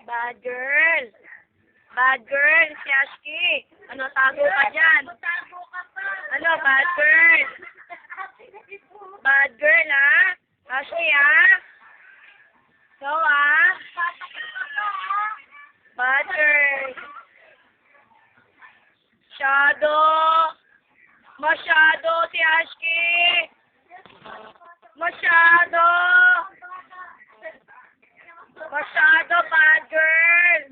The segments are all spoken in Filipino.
Bad girl. Bad girl, si Ashki. Ano, tago ka dyan? Ano, bad girl? Bad girl, ha? Ashki, ha? So, ha? Bad girl. Masyado si Ashki. Masyado, bad girl.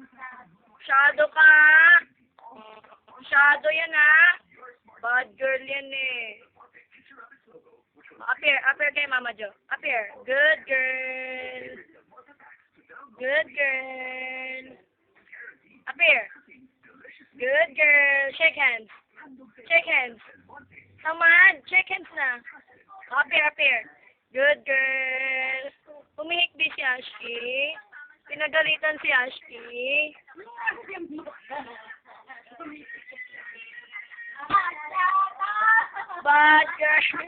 Masyado ka. Masyado yan, ha? Bad girl yan, eh. Appear kay Mama Jo. Appear. Good girl. Good girl. Appear. Good girl. Shake hands. Shake hands. Come on. Shake hands na. Appear. Good girl. Humihikbi si Ashki. Pinagalitan si Ashki. Bad girl.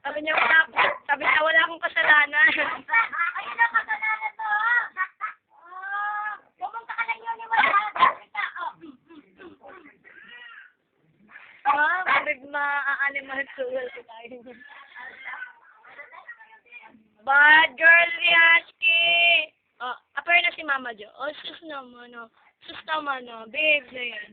Sabi niya wala akong kasalanan. Ayun ang kasalanan to. Pumunta ka lang yun, wala. Kapag maaalimahan-suwal ko tayo. Bad girl, Ashki! Appear na si Mama Jo. Sus naman, Sus naman, babe na yan.